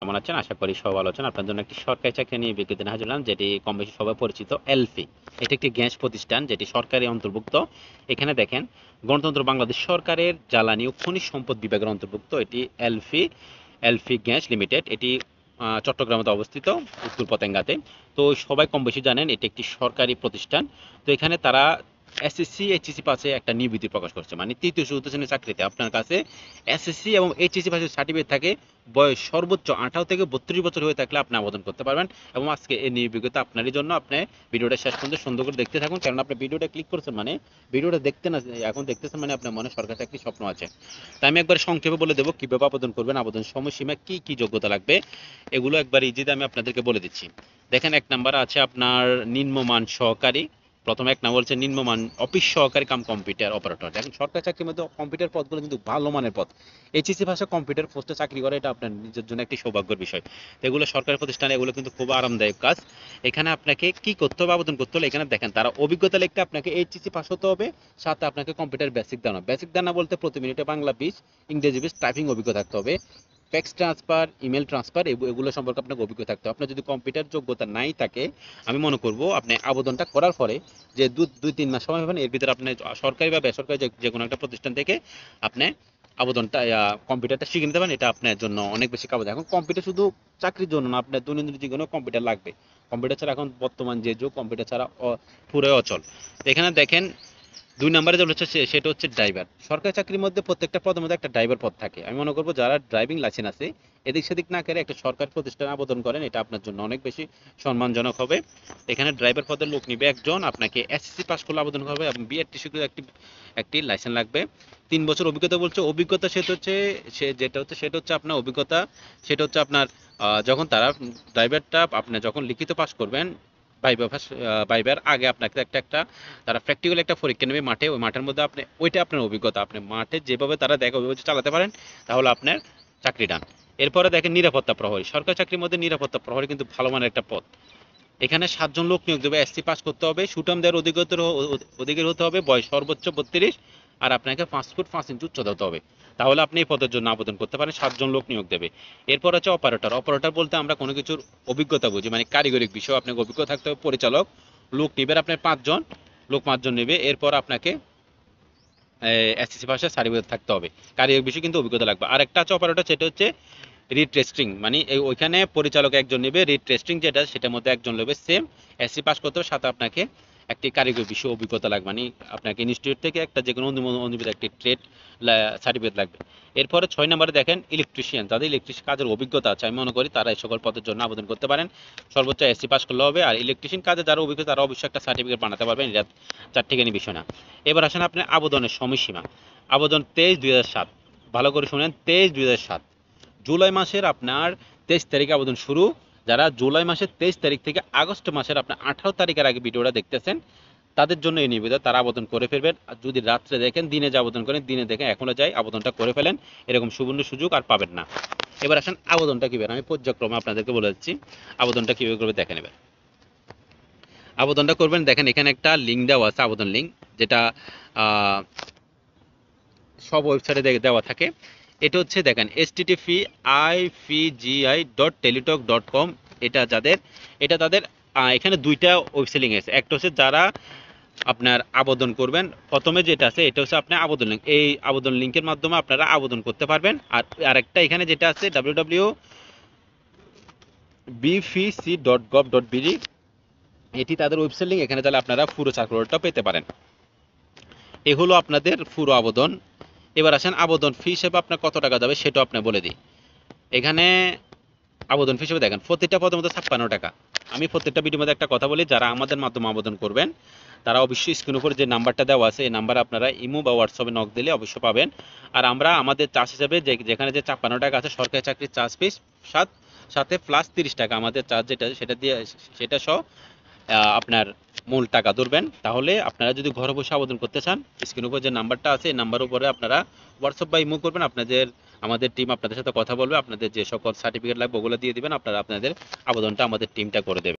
কেমন আছেন? আশা করি সবাই ভালো আছেন। আপনার জন্য একটি সরকারি চাকরি নিয়ে বিজ্ঞপ্তি নিয়ে হাজির হলাম, যেটি কম বেশি সবাই পরিচিত এলফি। এটি একটি গ্যাস প্রতিষ্ঠান যেটি সরকারি অন্তর্ভুক্ত। এখানে দেখেন, গণতন্ত্র বাংলাদেশ সরকারের জ্বালানি ও খনিজ সম্পদ বিভাগের অন্তর্ভুক্ত এটি এলফি। এলফি গ্যাস লিমিটেড এটি চট্টগ্রামে অবস্থিত, উত্তর পতেঙ্গাতে। তো সবাই কম বেশি জানেন এটি একটি সরকারি প্রতিষ্ঠান। তো এখানে তারা এসএসসি এইচএসসি পাশে একটা নিবৃত্তি প্রকাশ করছে, মানে তৃতীয় চতুর্থ শ্রেণীর চাকরিতে আপনার কাছে এসএসসি এবং এইচএসসি পাশে সার্টিফিকেট থাকে, বয়স সর্বোচ্চ 18 থেকে 32 বছর হয়ে থাকলে আপনি আবেদন করতে পারবেন। এবং আজকে এই নির্বিঘ্নতা আপনারই জন্য। আপনি ভিডিওটা শেষ পর্যন্ত সুন্দর করে দেখতে থাকুন, কারণ আপনি ভিডিওটা ক্লিক করছেন মানে ভিডিওটা দেখতে না এখন দেখতেছেন মানে আপনার মনে সরকারি চাকরির স্বপ্ন আছে। তাই আমি একবার সংক্ষেপে বলে দেবো কিভাবে আবেদন করবেন, আবেদন সময়সীমা, কি কি যোগ্যতা লাগবে, এগুলো একবার ইজিতে আমি আপনাদেরকে বলে দিচ্ছি। দেখেন, এক নাম্বার আছে আপনার নিম্নমান সহকারী। প্রথমে এক নাম্বার হচ্ছে নিম্নমান অফিস সহকারী কাম কম্পিউটার অপারেটর। দেখেন, সরকারি চাকরির মধ্যে কম্পিউটার পদগুলো কিন্তু ভালো মানের পদ। এইচএসসি ভাষা কম্পিউটার পোস্টে চাকরি করে, এটা আপনার নিজের জন্য একটি সৌভাগ্যের বিষয়। তো এগুলো সরকারি প্রতিষ্ঠানে এগুলো কিন্তু খুব আরামদায়ক কাজ। এখানে আপনাকে কি করতে হবে, আবেদন করতে হলে এখানে দেখেন তারা অভিজ্ঞতা লিখতে আপনাকে এইচএসসি পাস হতে হবে, সাথে আপনাকে কম্পিউটার বেসিক দানা বলতে প্রতি মিনিটে বাংলা 20, ইংরেজি 20 টাইপিং অভিজ্ঞতা থাকতে হবে। ফ্যাক্স ট্রান্সফার, ইমেল ট্রান্সফার, এগুলো সম্পর্কে আপনাকে অভিজ্ঞতা থাকতে হবে। আপনার যদি কম্পিউটার যোগ্যতা নাই থাকে, আমি মনে করব আপনি আবেদনটা করার পরে যে 2-3 মাস সময় পাবেন, এর ভিতরে আপনি সরকারি বা বেসরকারি যে কোনো একটা প্রতিষ্ঠান থেকে আপনি আবেদনটা কম্পিউটারটা শিখে নিতে পারেন। এটা আপনার জন্য অনেক বেশি কাজ। এখন কম্পিউটার শুধু চাকরির জন্য না, আপনার দৈনন্দিন জীবনেও কম্পিউটার লাগবে। কম্পিউটার ছাড়া এখন বর্তমান যে যুগ, কম্পিউটার ছাড়া পুরোই অচল। তো এখানে দেখেন, 2 নম্বরে যেটা হচ্ছে সেটা হচ্ছে ড্রাইভার। সরকারি চাকরির মধ্যে প্রত্যেকটা পদের মধ্যে একটা ড্রাইভার পদ থাকে। আমি মনে করবো যারা ড্রাইভিং লাইসেন্স আছে, এদিক সেদিক না করে একটা সরকারি প্রতিষ্ঠানে আবেদন করেন, এটা আপনার জন্য অনেক বেশি সম্মানজনক হবে। এখানে ড্রাইভার পদের লোক নিবে একজন, আপনাকে এসএসসি পাস করলে আবেদন করবে এবং বিআরটিসি একটি একটি লাইসেন্স লাগবে। 3 বছর অভিজ্ঞতা বলছে। অভিজ্ঞতা সেটা হচ্ছে সেটা হচ্ছে আপনার অভিজ্ঞতা, সেটা হচ্ছে আপনার যখন তারা ড্রাইভারটা আপনি যখন লিখিত পাস করবেন, ভাইবার আগে আপনাকে একটা একটা তারা প্র্যাকটিক্যাল একটা পরীক্ষা নেবে মাঠে। ওই মাঠের মধ্যে আপনি ওইটা আপনার অভিজ্ঞতা, আপনি মাঠে যেভাবে তারা দেখে ওইভাবে চালাতে পারেন, তাহলে আপনার চাকরি ডান। এরপরে দেখেন নিরাপত্তা প্রহরী। সরকারি চাকরির মধ্যে নিরাপত্তা প্রহরী কিন্তু ভালো মানের একটা পদ। এখানে 7 জন লোক নিয়োগ দেবে। এসসি পাস করতে হবে, সুঠাম দেওয়ার অধিকারী হতে হবে, বয়স সর্বোচ্চ 32, আর আপনাকে 5 ফুট 5 ইঞ্চি উচ্চতা হতে হবে। তাহলে আপনি এই পদের জন্য আবেদন করতে পারেন। 7 জন লোক নিয়োগ দেবে। এরপর আছে অপারেটর। অপারেটর বলতে আমরা কোনো কিছুর অভিজ্ঞতা বুঝি, মানে কারিগরিক বিষয় আপনাকে অভিজ্ঞতা থাকতে হবে। পরিচালক লোক নেবেন আপনার 5 জন, লোক 5 জন নেবে। এরপর আপনাকে এসএসসি ভাষায় সার্টিফিকেট থাকতে হবে। কারিগরি বিষয়ে কিন্তু অভিজ্ঞতা লাগবে। আর একটা আছে অপারেটর, সেটা হচ্ছে রিড টেস্টিং, মানে ওইখানে পরিচালক একজন নেবে, রিড টেস্টিং যেটা সেটার মধ্যে একজন নেবে। সেম এসসি পাস করতে হবে, সাথে আপনাকে একটি কারিগরি বিষয়ে অভিজ্ঞতা লাগবে, মানে আপনাকে ইনস্টিটিউট থেকে একটা যে কোনো অনুমোদিত একটি ট্রেড সার্টিফিকেট লাগবে। এরপরে 6 নম্বরে দেখেন ইলেকট্রিশিয়ান। যাদের ইলেকট্রিক কাজের অভিজ্ঞতা আছে, আমি মনে করি তারা এই সকল পদের জন্য আবেদন করতে পারেন। সর্বোচ্চ এসসি পাস করলে হবে। আর ইলেকট্রিশিয়ান কাজে যারা অভিজ্ঞতা তারা অবশ্যই একটা সার্টিফিকেট বানাতে পারবেন, এটা চারটিখানি বিষয় না। এবার আসেন আপনি আবেদনের সময়সীমা। আবেদন 23/2007, ভালো করে শুনেন, 23/2007, জুলাই মাসের আপনার 23 তারিখে আবেদন শুরু। যারা জুলাই মাসের 23 তারিখ থেকে আগস্ট মাসের আপনার 18 তারিখের আগে ভিডিওটা দেখতেছেন, তাদের জন্য এই নিবেদন, তারা আবেদন করে ফেলবেন। আর যদি রাত্রে দেখেন, দিনে যে আবেদন করেন, দিনে দেখেন এখনো যাই, আবেদনটা করে ফেলেন। এরকম সুবর্ণ সুযোগ আর পাবেন না। এবার আসেন আবেদনটা কীভাবে, আমি পর্যায়ক্রমে আপনাদেরকে বলে দিচ্ছি আবেদনটা কীভাবে করবে। দেখে নেবেন, আবেদনটা করবেন। দেখেন এখানে একটা লিঙ্ক দেওয়া আছে, আবেদন লিঙ্ক, যেটা সব ওয়েবসাইটে দেওয়া থাকে। এটা হচ্ছে দেখেন http://ifgi.teletalk.com। এটা তাদের এখানে 2টা ওয়েবসাইট লিঙ্ক আছে। একটা হচ্ছে যারা আপনার আবেদন করবেন, প্রথমে যেটা আছে এটা হচ্ছে আপনার আবেদন লিঙ্ক। এই আবেদন লিঙ্কের মাধ্যমে আপনারা আবেদন করতে পারবেন। আর আরেকটা এখানে যেটা আছে www.bvc.gov.bd, এটি তাদের ওয়েবসাইট লিঙ্ক। এখানে তাহলে আপনারা পুরো সার্কুলারটা পেতে পারেন। এ হলো আপনাদের পুরো আবেদন। এবার আসেন আবেদন ফি হিসেবে আপনার কত টাকা যাবে সেটাও আপনি বলে দিই। এখানে আবেদন ফি হিসেবে দেখেন প্রত্যেকটা পদের মধ্যে 56 টাকা। আমি প্রত্যেকটা ভিডিওর মধ্যে একটা কথা বলি, যারা আমাদের মাধ্যমে আবেদন করবেন তারা অবশ্যই স্ক্রিন উপরে যে নাম্বারটা দেওয়া আছে এই নাম্বারে আপনারা ইমো বা হোয়াটসঅ্যাপে নক দিলে অবশ্যই পাবেন। আর আমরা আমাদের চার্জ হিসেবে যেখানে যে 56 টাকা আছে সরকারি চাকরির চার্জ ফিস, সাথে প্লাস 30 টাকা আমাদের চার্জ যেটা সেটা দিয়ে সেটা সহ আপনার মূল টাকা ধরবেন। তাহলে আপনারা যদি ঘরে বসে আবেদন করতে চান, স্ক্রিনের উপর যে নাম্বারটা আছে এই নাম্বার উপরে আপনারা হোয়াটসঅ্যাপ বা ইমো করবেন। আমাদের টিম আপনাদের সাথে কথা বলবে, আপনাদের যে সকল সার্টিফিকেট লাগবে ওগুলো দিয়ে দিবেন, আপনারা আপনাদের আবেদনটা আমাদের টিমটা করে দেবে।